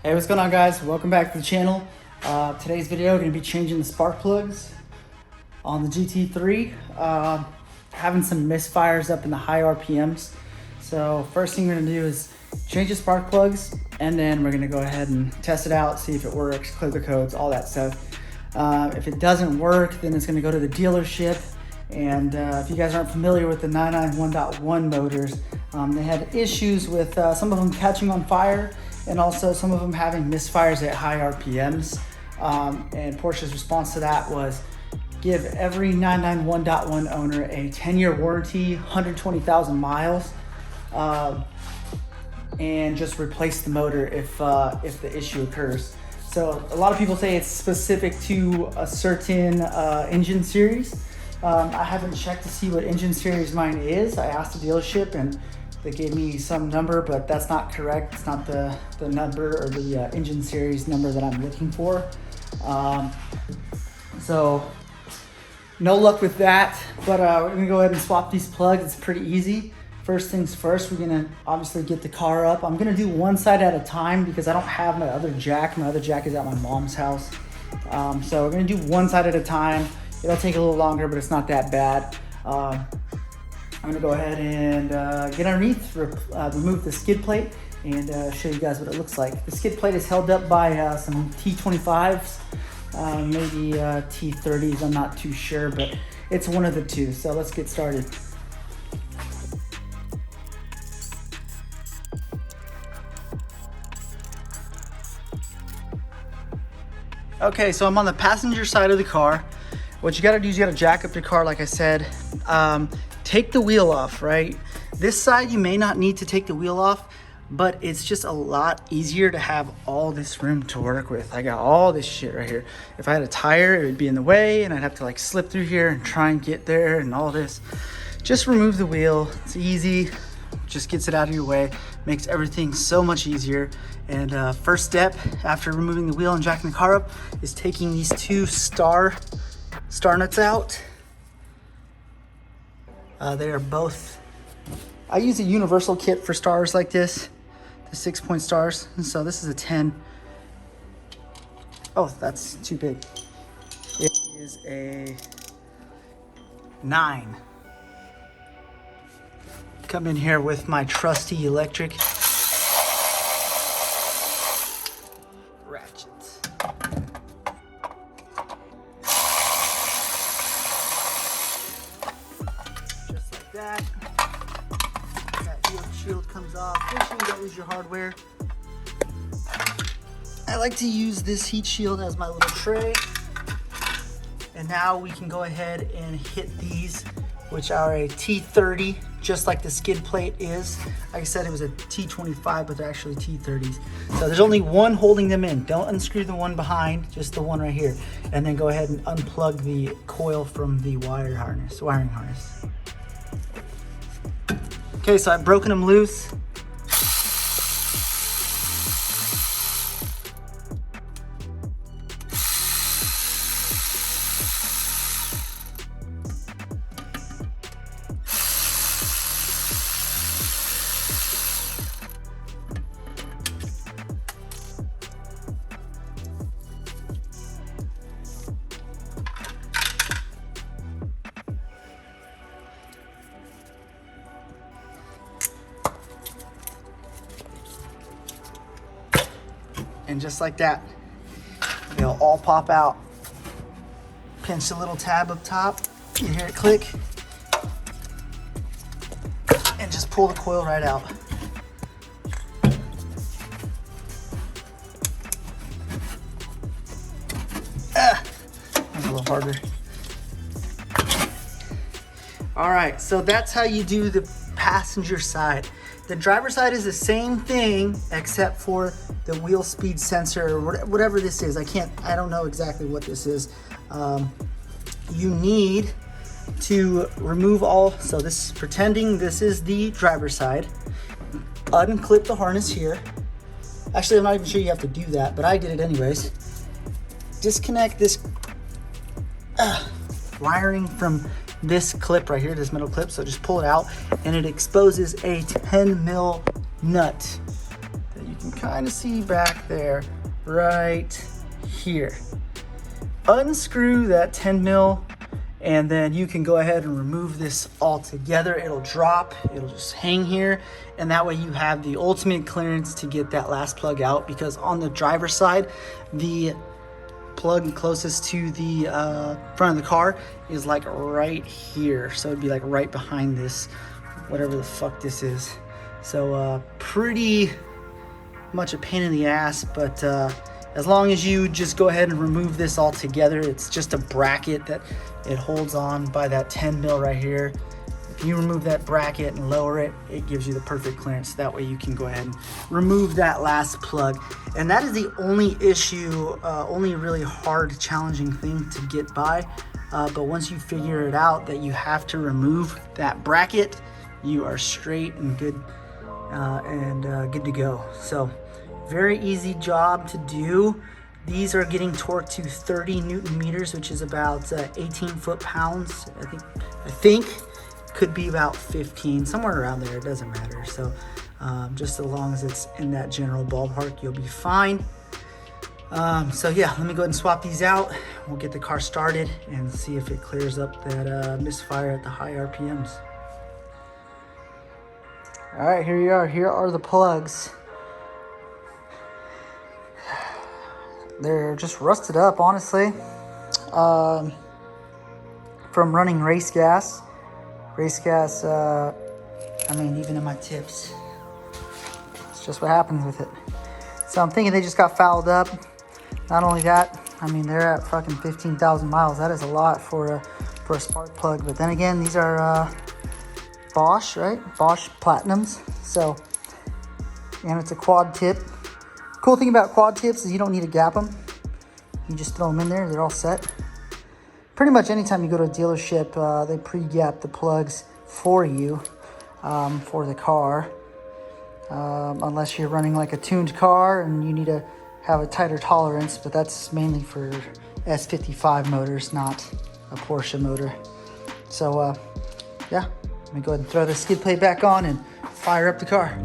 Hey, what's going on, guys? Welcome back to the channel. Today's video, we're going to be changing the spark plugs on the GT3. Having some misfires up in the high RPMs. So first thing we're going to do is change the spark plugs, and then we're going to go ahead and test it out, see if it works, clear the codes, all that stuff. If it doesn't work, then it's going to go to the dealership. And if you guys aren't familiar with the 991.1 motors, they had issues with some of them catching on fire, and also some of them having misfires at high RPMs. And Porsche's response to that was give every 991.1 owner a 10-year warranty, 120,000 miles, and just replace the motor if the issue occurs. So a lot of people say it's specific to a certain engine series. I haven't checked to see what engine series mine is. I asked the dealership and they gave me some number, but that's not correct. It's not the number or the engine series number that I'm looking for. So no luck with that, but we're gonna go ahead and swap these plugs. It's pretty easy. First things first, we're gonna obviously get the car up. I'm gonna do one side at a time because I don't have my other jack. My other jack is at my mom's house. So we're gonna do one side at a time. It'll take a little longer, but it's not that bad. I'm gonna go ahead and get underneath, remove the skid plate, and show you guys what it looks like. The skid plate is held up by some T25s, maybe T30s, I'm not too sure, but it's one of the two. So let's get started. Okay, so I'm on the passenger side of the car. What you gotta do is you gotta jack up your car, like I said. Take the wheel off, right? This side, you may not need to take the wheel off, but it's just a lot easier to have all this room to work with. I got all this shit right here. If I had a tire, it would be in the way, and I'd have to like slip through here and try and get there and all this. Just remove the wheel. It's easy. Just gets it out of your way. Makes everything so much easier. And first step after removing the wheel and jacking the car up is taking these two star nuts out. They are both, I use a universal kit for stars like this, the 6-point stars. And so this is a 10. Oh, that's too big. It is a 9. Come in here with my trusty electric ratchet. That shield comes off. Make sure you don't lose your hardware. I like to use this heat shield as my little tray. And now we can go ahead and hit these, which are a T30, just like the skid plate is. Like I said, it was a T25, but they're actually T30s. So there's only one holding them in. Don't unscrew the one behind, just the one right here. And then go ahead and unplug the coil from the wiring harness. Okay, so I've broken them loose. And just like that, they'll all pop out. Pinch the little tab up top, you hear it click, and just pull the coil right out. That's a little harder. All right, so that's how you do the passenger side. The driver's side is the same thing except for the wheel speed sensor or whatever this is. I don't know exactly what this is. You need to remove all, so this is pretending this is the driver's side. Unclip the harness here. Actually, I'm not even sure you have to do that, but I did it anyways. Disconnect this wiring from this clip right here, this metal clip. So just pull it out and it exposes a 10 mil nut that you can kind of see back there, right here. Unscrew that 10 mil, and then you can go ahead and remove this all together. It'll drop, it'll just hang here, and that way you have the ultimate clearance to get that last plug out, because on the driver's side, the plug closest to the front of the car is like right here. So it'd be like right behind this, whatever the fuck this is. So pretty much a pain in the ass, but as long as you just go ahead and remove this all together, it's just a bracket that it holds on by that 10 mil right here. If you remove that bracket and lower it, it gives you the perfect clearance. That way you can go ahead and remove that last plug. And that is the only issue, only really hard, challenging thing to get by. But once you figure it out that you have to remove that bracket, you are straight and good good to go. So very easy job to do. These are getting torqued to 30 Newton meters, which is about 18 foot-pounds. I think could be about 15, somewhere around there. It doesn't matter. So just as long as it's in that general ballpark, you'll be fine. So yeah, let me go ahead and swap these out. We'll get the car started and see if it clears up that misfire at the high RPMs. All right, here you are. Here are the plugs. They're just rusted up, honestly, from running race gas. I mean, even in my tips, it's just what happens with it. So I'm thinking they just got fouled up. Not only that, I mean, they're at fucking 15,000 miles. That is a lot for a spark plug. But then again, these are Bosch, right? Bosch Platinums. So, and it's a quad tip. Cool thing about quad tips is you don't need to gap them. You just throw them in there, they're all set. Pretty much anytime you go to a dealership, they pre-gap the plugs for you for the car. Unless you're running like a tuned car and you need to have a tighter tolerance, but that's mainly for S55 motors, not a Porsche motor. So yeah, let me go ahead and throw the skid plate back on and fire up the car.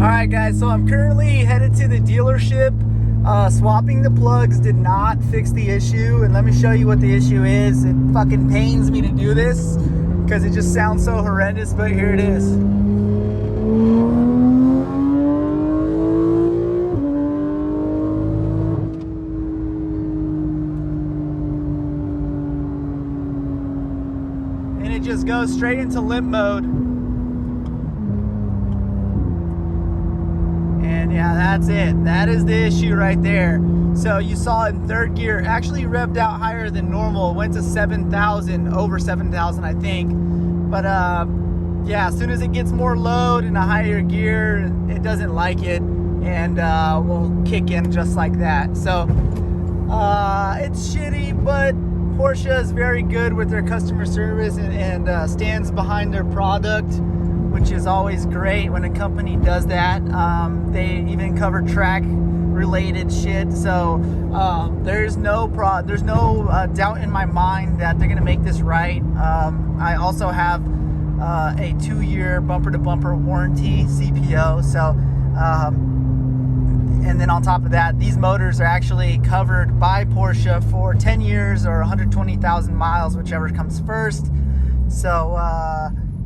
All right, guys, so I'm currently headed to the dealership. Swapping the plugs did not fix the issue, and let me show you what the issue is. It fucking pains me to do this because it just sounds so horrendous, but here it is. And it just goes straight into limp mode. Yeah, that's it. That is the issue right there. So you saw it in third gear, actually revved out higher than normal. It went to 7,000, over 7,000, I think. But yeah, as soon as it gets more load in a higher gear, it doesn't like it and will kick in just like that. So it's shitty, but Porsche is very good with their customer service and stands behind their product, which is always great when a company does that. They even cover track related shit, so there's no doubt in my mind that they're gonna make this right. I also have a 2-year bumper-to-bumper warranty, CPO, so and then on top of that, these motors are actually covered by Porsche for 10 years or 120,000 miles, whichever comes first. So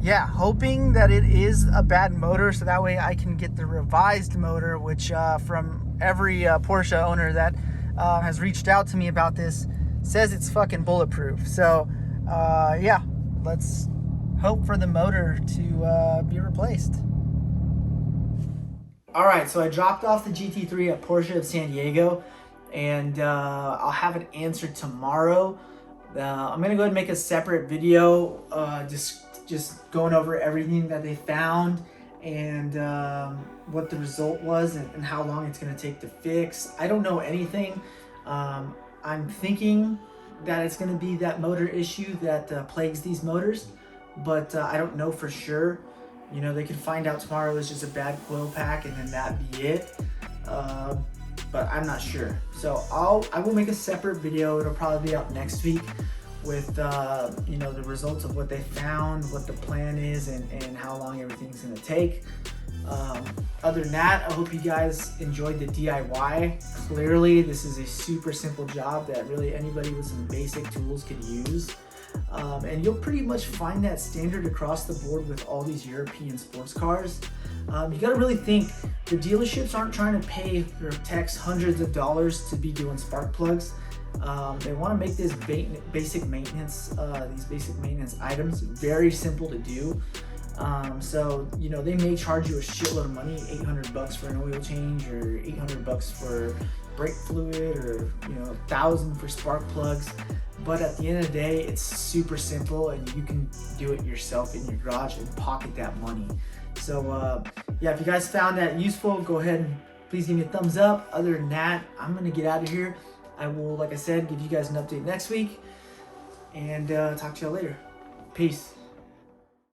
yeah, hoping that it is a bad motor, so that way I can get the revised motor, which from every Porsche owner that has reached out to me about this says it's fucking bulletproof. So yeah, let's hope for the motor to be replaced. All right, so I dropped off the GT3 at Porsche of San Diego, and I'll have it answered tomorrow. I'm gonna go ahead and make a separate video just going over everything that they found and what the result was and how long it's going to take to fix. I don't know anything. I'm thinking that it's going to be that motor issue that plagues these motors, but I don't know for sure. You know, they could find out tomorrow it's just a bad coil pack and then that'd be it. But I'm not sure. So I will make a separate video. It'll probably be out next week with you know, the results of what they found, what the plan is, and how long everything's gonna take. Other than that, I hope you guys enjoyed the DIY. Clearly, this is a super simple job that really anybody with some basic tools could use. And you'll pretty much find that standard across the board with all these European sports cars. You gotta really think, the dealerships aren't trying to pay their techs hundreds of dollars to be doing spark plugs. They want to make this basic maintenance, these basic maintenance items very simple to do. So, you know, they may charge you a shitload of money, 800 bucks for an oil change, or 800 bucks for brake fluid, or, you know, 1,000 for spark plugs. But at the end of the day, it's super simple, and you can do it yourself in your garage and pocket that money. So, yeah, if you guys found that useful, go ahead and please give me a thumbs up. Other than that, I'm gonna get out of here. I will, like I said, give you guys an update next week, and talk to y'all later. Peace.